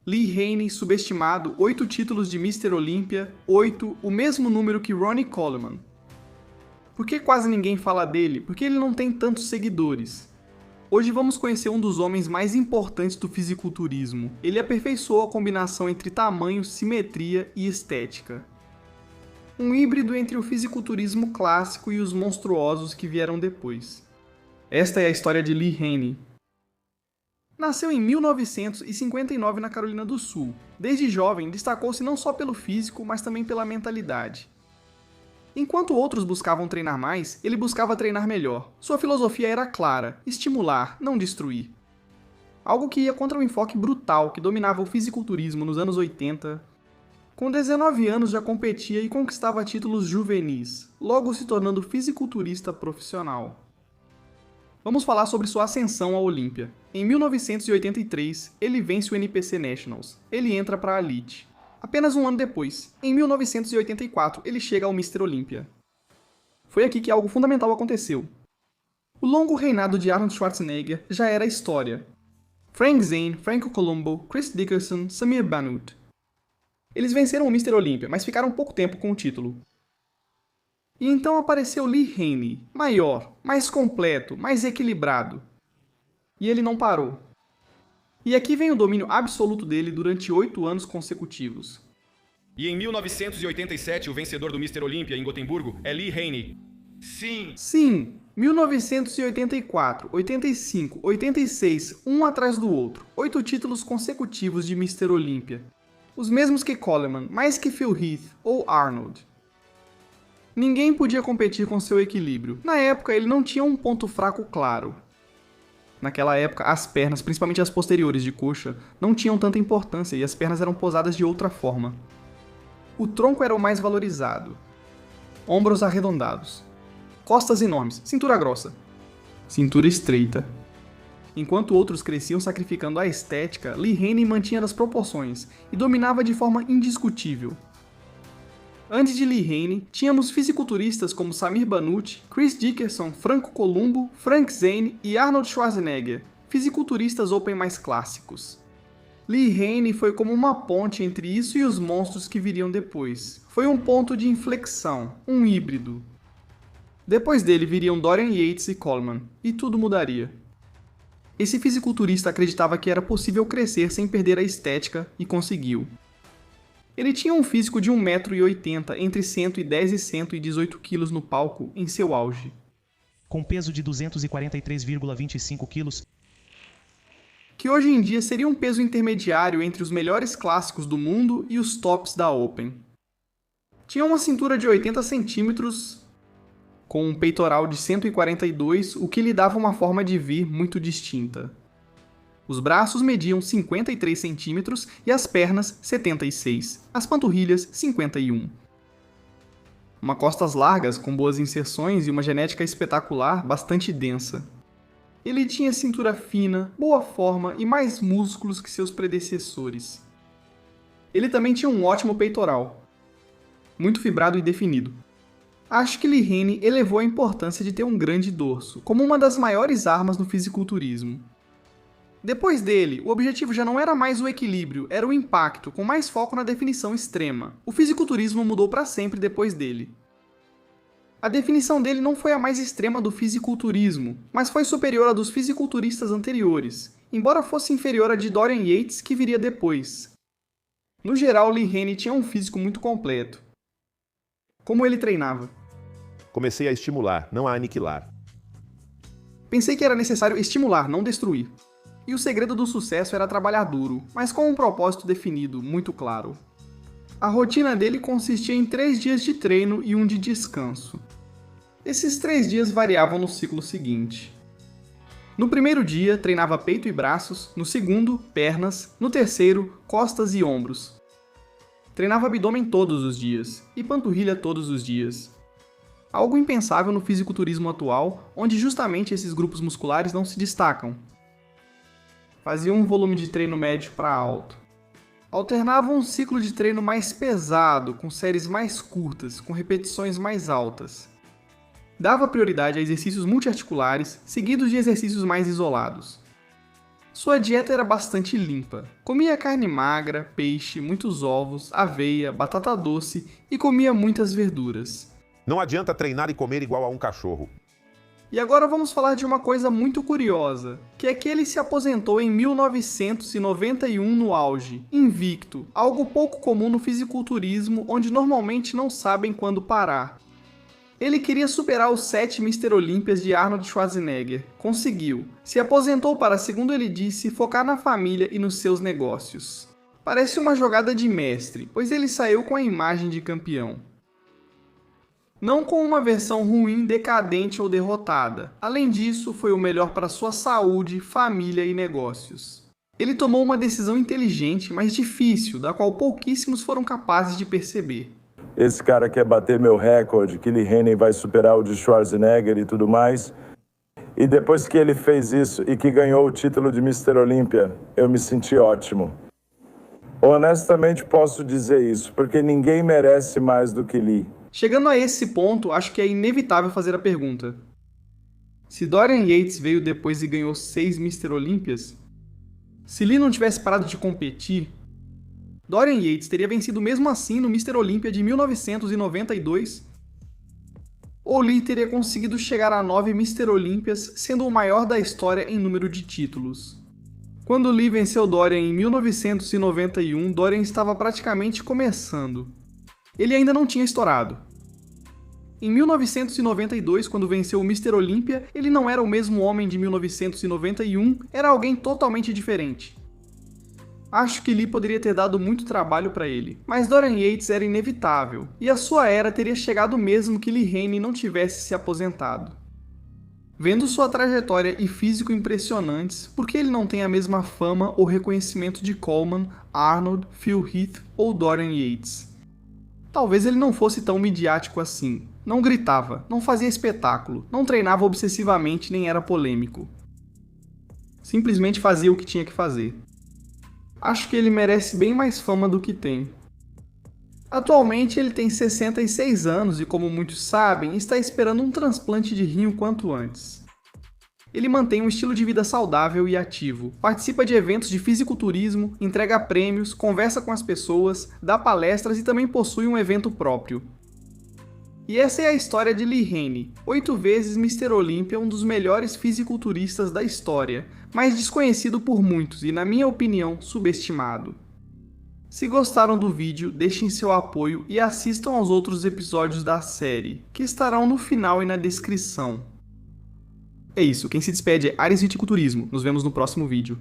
Lee Haney subestimado, 8 títulos de Mr. Olympia, 8, o mesmo número que Ronnie Coleman. Por que quase ninguém fala dele? Porque ele não tem tantos seguidores. Hoje vamos conhecer um dos homens mais importantes do fisiculturismo. Ele aperfeiçoou a combinação entre tamanho, simetria e estética. Um híbrido entre o fisiculturismo clássico e os monstruosos que vieram depois. Esta é a história de Lee Haney. Nasceu em 1959 na Carolina do Sul. Desde jovem, destacou-se não só pelo físico, mas também pela mentalidade. Enquanto outros buscavam treinar mais, ele buscava treinar melhor. Sua filosofia era clara: estimular, não destruir. Algo que ia contra o enfoque brutal que dominava o fisiculturismo nos anos 80. Com 19 anos já competia e conquistava títulos juvenis, logo se tornando fisiculturista profissional. Vamos falar sobre sua ascensão à Olímpia. Em 1983, ele vence o NPC Nationals. Ele entra para a Elite. Apenas um ano depois, em 1984, ele chega ao Mr. Olympia. Foi aqui que algo fundamental aconteceu. O longo reinado de Arnold Schwarzenegger já era história. Frank Zane, Franco Columbu, Chris Dickerson, Samir Bannout. Eles venceram o Mr. Olympia, mas ficaram pouco tempo com o título. E então apareceu Lee Haney, maior, mais completo, mais equilibrado. E ele não parou. E aqui vem o domínio absoluto dele durante 8 anos consecutivos. E em 1987, o vencedor do Mr. Olympia em Gotemburgo é Lee Haney. Sim, 1984, 85, 86, um atrás do outro. 8 títulos consecutivos de Mr. Olympia. Os mesmos que Coleman, mais que Phil Heath ou Arnold. Ninguém podia competir com seu equilíbrio. Na época, ele não tinha um ponto fraco claro. Naquela época, as pernas, principalmente as posteriores de coxa, não tinham tanta importância e as pernas eram posadas de outra forma. O tronco era o mais valorizado. Ombros arredondados. Costas enormes, cintura grossa. Cintura estreita. Enquanto outros cresciam sacrificando a estética, Lee Haney mantinha as proporções e dominava de forma indiscutível. Antes de Lee Haney, tínhamos fisiculturistas como Samir Bannout, Chris Dickerson, Franco Columbu, Frank Zane e Arnold Schwarzenegger, fisiculturistas open mais clássicos. Lee Haney foi como uma ponte entre isso e os monstros que viriam depois. Foi um ponto de inflexão, um híbrido. Depois dele viriam Dorian Yates e Coleman, e tudo mudaria. Esse fisiculturista acreditava que era possível crescer sem perder a estética, e conseguiu. Ele tinha um físico de 1,80 m, entre 110 e 118 kg no palco, em seu auge. Com peso de 243,25 kg. Que hoje em dia seria um peso intermediário entre os melhores clássicos do mundo e os tops da Open. Tinha uma cintura de 80 centímetros, com um peitoral de 142, o que lhe dava uma forma de vir muito distinta. Os braços mediam 53 centímetros e as pernas 76, as panturrilhas 51. Uma costas largas com boas inserções e uma genética espetacular bastante densa. Ele tinha cintura fina, boa forma e mais músculos que seus predecessores. Ele também tinha um ótimo peitoral, muito fibrado e definido. Acho que Lee Haney elevou a importância de ter um grande dorso, como uma das maiores armas no fisiculturismo. Depois dele, o objetivo já não era mais o equilíbrio, era o impacto, com mais foco na definição extrema. O fisiculturismo mudou para sempre depois dele. A definição dele não foi a mais extrema do fisiculturismo, mas foi superior à dos fisiculturistas anteriores, embora fosse inferior à de Dorian Yates, que viria depois. No geral, Lee Haney tinha um físico muito completo. Como ele treinava? Comecei a estimular, não a aniquilar. Pensei que era necessário estimular, não destruir. E o segredo do sucesso era trabalhar duro, mas com um propósito definido, muito claro. A rotina dele consistia em 3 dias de treino e 1 de descanso. Esses 3 dias variavam no ciclo seguinte. No primeiro dia, treinava peito e braços, no segundo, pernas, no terceiro, costas e ombros. Treinava abdômen todos os dias, e panturrilha todos os dias. Algo impensável no fisiculturismo atual, onde justamente esses grupos musculares não se destacam. Fazia um volume de treino médio para alto. Alternava um ciclo de treino mais pesado, com séries mais curtas, com repetições mais altas. Dava prioridade a exercícios multiarticulares, seguidos de exercícios mais isolados. Sua dieta era bastante limpa. Comia carne magra, peixe, muitos ovos, aveia, batata doce e comia muitas verduras. Não adianta treinar e comer igual a um cachorro. E agora vamos falar de uma coisa muito curiosa, que é que ele se aposentou em 1991 no auge, invicto, algo pouco comum no fisiculturismo, onde normalmente não sabem quando parar. Ele queria superar os 7 Mr. Olympias de Arnold Schwarzenegger. Conseguiu. Se aposentou para, segundo ele disse, focar na família e nos seus negócios. Parece uma jogada de mestre, pois ele saiu com a imagem de campeão. Não com uma versão ruim, decadente ou derrotada. Além disso, foi o melhor para sua saúde, família e negócios. Ele tomou uma decisão inteligente, mas difícil, da qual pouquíssimos foram capazes de perceber. Esse cara quer bater meu recorde, que Lee Haney vai superar o de Schwarzenegger e tudo mais. E depois que ele fez isso e que ganhou o título de Mr. Olympia, eu me senti ótimo. Honestamente posso dizer isso, porque ninguém merece mais do que Lee. Chegando a esse ponto, acho que é inevitável fazer a pergunta. Se Dorian Yates veio depois e ganhou 6 Mr. Olympias, se Lee não tivesse parado de competir, Dorian Yates teria vencido mesmo assim no Mr. Olympia de 1992? Ou Lee teria conseguido chegar a 9 Mr. Olympias, sendo o maior da história em número de títulos? Quando Lee venceu Dorian em 1991, Dorian estava praticamente começando. Ele ainda não tinha estourado. Em 1992, quando venceu o Mr. Olympia, ele não era o mesmo homem de 1991, era alguém totalmente diferente. Acho que Lee poderia ter dado muito trabalho para ele, mas Dorian Yates era inevitável, e a sua era teria chegado mesmo que Lee Haney não tivesse se aposentado. Vendo sua trajetória e físico impressionantes, por que ele não tem a mesma fama ou reconhecimento de Coleman, Arnold, Phil Heath ou Dorian Yates? Talvez ele não fosse tão midiático assim, não gritava, não fazia espetáculo, não treinava obsessivamente nem era polêmico. Simplesmente fazia o que tinha que fazer. Acho que ele merece bem mais fama do que tem. Atualmente ele tem 66 anos e, como muitos sabem, está esperando um transplante de rim o quanto antes. Ele mantém um estilo de vida saudável e ativo, participa de eventos de fisiculturismo, entrega prêmios, conversa com as pessoas, dá palestras e também possui um evento próprio. E essa é a história de Lee Haney, 8 vezes Mr. Olympia, um dos melhores fisiculturistas da história, mas desconhecido por muitos e, na minha opinião, subestimado. Se gostaram do vídeo, deixem seu apoio e assistam aos outros episódios da série, que estarão no final e na descrição. É isso, quem se despede é Ares Viticulturismo, nos vemos no próximo vídeo.